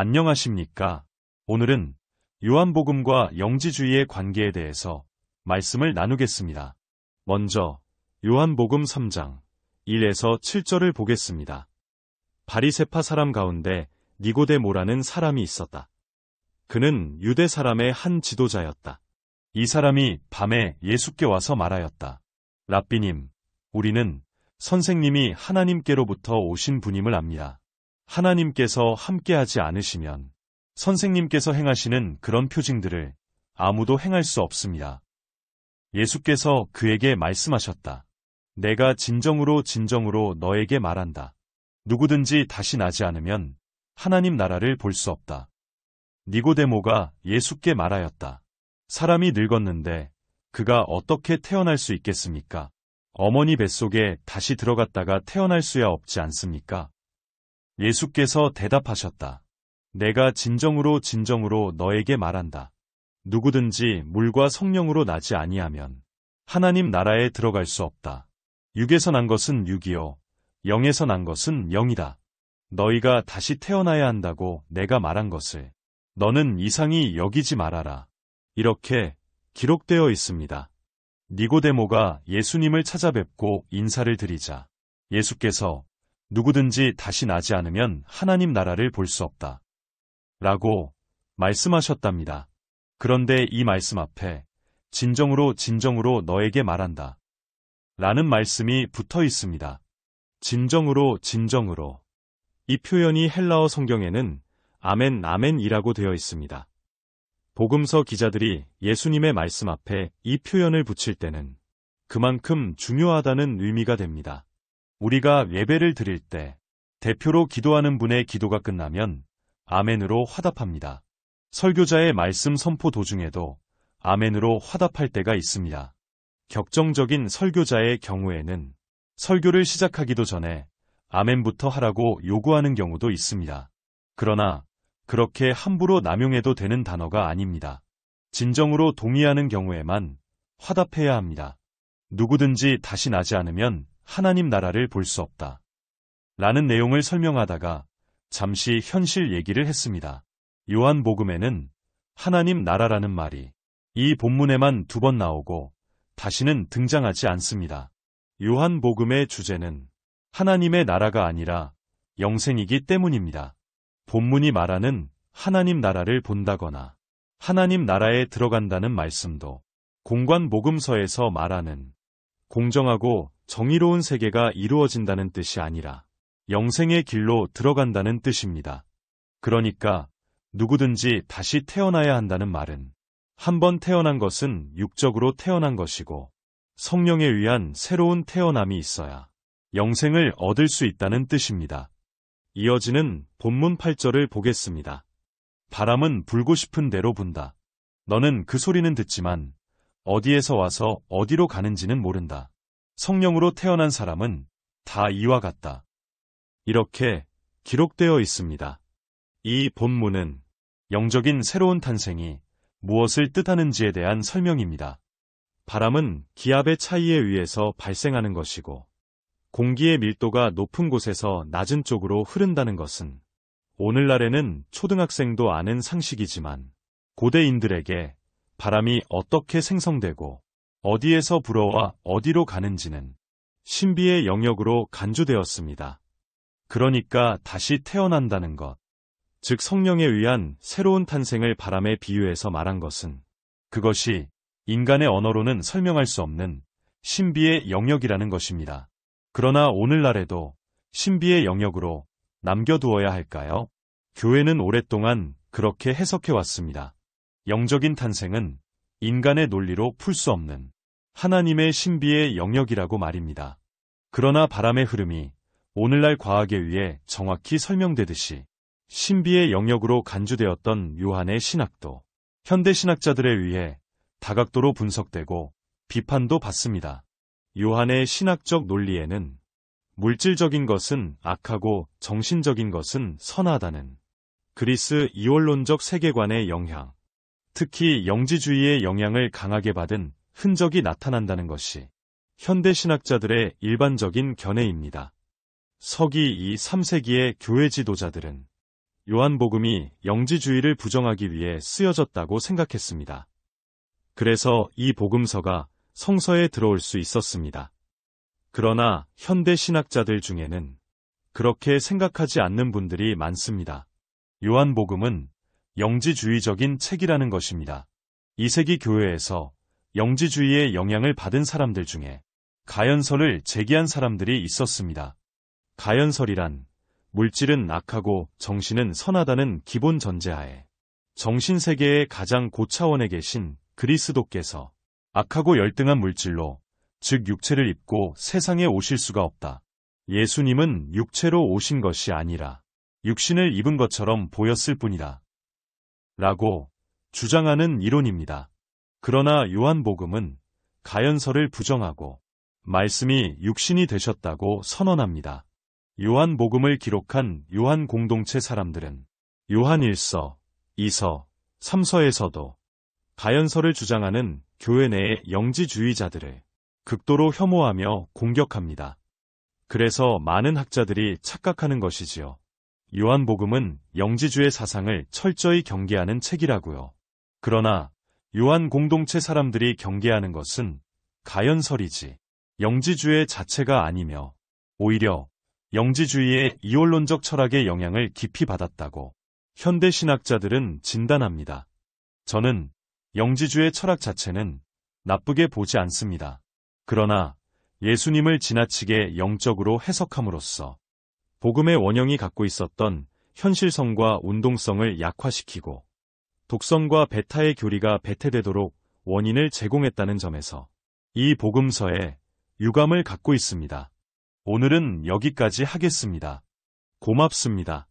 안녕하십니까? 오늘은 요한복음과 영지주의의 관계에 대해서 말씀을 나누겠습니다. 먼저 요한복음 3장 1에서 7절을 보겠습니다. 바리새파 사람 가운데 니고데모라는 사람이 있었다. 그는 유대 사람의 한 지도자였다. 이 사람이 밤에 예수께 와서 말하였다. 랍비님, 우리는 선생님이 하나님께로부터 오신 분임을 압니다. 하나님께서 함께하지 않으시면 선생님께서 행하시는 그런 표징들을 아무도 행할 수 없습니다. 예수께서 그에게 말씀하셨다. 내가 진정으로 너에게 말한다. 누구든지 다시 나지 않으면 하나님 나라를 볼 수 없다. 니고데모가 예수께 말하였다. 사람이 늙었는데 그가 어떻게 태어날 수 있겠습니까? 어머니 뱃속에 다시 들어갔다가 태어날 수야 없지 않습니까? 예수께서 대답하셨다. 내가 진정으로 너에게 말한다. 누구든지 물과 성령으로 나지 아니하면 하나님 나라에 들어갈 수 없다. 육에서 난 것은 육이요 영에서 난 것은 영이다. 너희가 다시 태어나야 한다고 내가 말한 것을 너는 이상히 여기지 말아라. 이렇게 기록되어 있습니다. 니고데모가 예수님을 찾아뵙고 인사를 드리자 예수께서 누구든지 다시 나지 않으면 하나님 나라를 볼 수 없다. 라고 말씀하셨답니다. 그런데 이 말씀 앞에 진정으로 너에게 말한다. 라는 말씀이 붙어 있습니다. 진정으로. 이 표현이 헬라어 성경에는 아멘이라고 되어 있습니다. 복음서 기자들이 예수님의 말씀 앞에 이 표현을 붙일 때는 그만큼 중요하다는 의미가 됩니다. 우리가 예배를 드릴 때 대표로 기도하는 분의 기도가 끝나면 아멘으로 화답합니다. 설교자의 말씀 선포 도중에도 아멘으로 화답할 때가 있습니다. 격정적인 설교자의 경우에는 설교를 시작하기도 전에 아멘부터 하라고 요구하는 경우도 있습니다. 그러나 그렇게 함부로 남용해도 되는 단어가 아닙니다. 진정으로 동의하는 경우에만 화답해야 합니다. 누구든지 다시 나지 않으면 하나님 나라를 볼 수 없다. 라는 내용을 설명하다가 잠시 현실 얘기를 했습니다. 요한복음에는 하나님 나라라는 말이 이 본문에만 2번 나오고 다시는 등장하지 않습니다. 요한복음의 주제는 하나님의 나라가 아니라 영생이기 때문입니다. 본문이 말하는 하나님 나라를 본다거나 하나님 나라에 들어간다는 말씀도 공관복음서에서 말하는 공정하고 정의로운 세계가 이루어진다는 뜻이 아니라 영생의 길로 들어간다는 뜻입니다. 그러니까 누구든지 다시 태어나야 한다는 말은 한 번 태어난 것은 육적으로 태어난 것이고 성령에 의한 새로운 태어남이 있어야 영생을 얻을 수 있다는 뜻입니다. 이어지는 본문 8절을 보겠습니다. 바람은 불고 싶은 대로 분다. 너는 그 소리는 듣지만 어디에서 와서 어디로 가는지는 모른다. 성령으로 태어난 사람은 다 이와 같다. 이렇게 기록되어 있습니다. 이 본문은 영적인 새로운 탄생이 무엇을 뜻하는지에 대한 설명입니다. 바람은 기압의 차이에 의해서 발생하는 것이고 공기의 밀도가 높은 곳에서 낮은 쪽으로 흐른다는 것은 오늘날에는 초등학생도 아는 상식이지만 고대인들에게 바람이 어떻게 생성되고 어디에서 불어와 어디로 가는지는 신비의 영역으로 간주되었습니다. 그러니까 다시 태어난다는 것, 즉 성령에 의한 새로운 탄생을 바람에 비유해서 말한 것은 그것이 인간의 언어로는 설명할 수 없는 신비의 영역이라는 것입니다. 그러나 오늘날에도 신비의 영역으로 남겨두어야 할까요? 교회는 오랫동안 그렇게 해석해왔습니다. 영적인 탄생은 인간의 논리로 풀 수 없는 하나님의 신비의 영역이라고 말입니다. 그러나 바람의 흐름이 오늘날 과학에 의해 정확히 설명되듯이 신비의 영역으로 간주되었던 요한의 신학도 현대 신학자들에 의해 다각도로 분석되고 비판도 받습니다. 요한의 신학적 논리에는 물질적인 것은 악하고 정신적인 것은 선하다는 그리스 이원론적 세계관의 영향, 특히 영지주의의 영향을 강하게 받은 흔적이 나타난다는 것이 현대 신학자들의 일반적인 견해입니다. 서기 2, 3세기의 교회 지도자들은 요한복음이 영지주의를 부정하기 위해 쓰여졌다고 생각했습니다. 그래서 이 복음서가 성서에 들어올 수 있었습니다. 그러나 현대 신학자들 중에는 그렇게 생각하지 않는 분들이 많습니다. 요한복음은 영지주의적인 책이라는 것입니다. 2세기 교회에서 영지주의의 영향을 받은 사람들 중에 가연설을 제기한 사람들이 있었습니다. 가연설이란 물질은 악하고 정신은 선하다는 기본 전제하에 정신세계의 가장 고차원에 계신 그리스도께서 악하고 열등한 물질로, 즉 육체를 입고 세상에 오실 수가 없다. 예수님은 육체로 오신 것이 아니라 육신을 입은 것처럼 보였을 뿐이다. 라고 주장하는 이론입니다. 그러나 요한복음은 가연설을 부정하고 말씀이 육신이 되셨다고 선언합니다. 요한복음을 기록한 요한 공동체 사람들은 요한 1서, 2서, 3서에서도 가연설을 주장하는 교회 내의 영지주의자들을 극도로 혐오하며 공격합니다. 그래서 많은 학자들이 착각하는 것이지요. 요한복음은 영지주의 사상을 철저히 경계하는 책이라고요. 그러나 요한 공동체 사람들이 경계하는 것은 가연설이지 영지주의 자체가 아니며 오히려 영지주의의 이원론적 철학의 영향을 깊이 받았다고 현대 신학자들은 진단합니다. 저는 영지주의 철학 자체는 나쁘게 보지 않습니다. 그러나 예수님을 지나치게 영적으로 해석함으로써 복음의 원형이 갖고 있었던 현실성과 운동성을 약화시키고 독성과 베타의 교리가 배태되도록 원인을 제공했다는 점에서 이 복음서에 유감을 갖고 있습니다. 오늘은 여기까지 하겠습니다. 고맙습니다.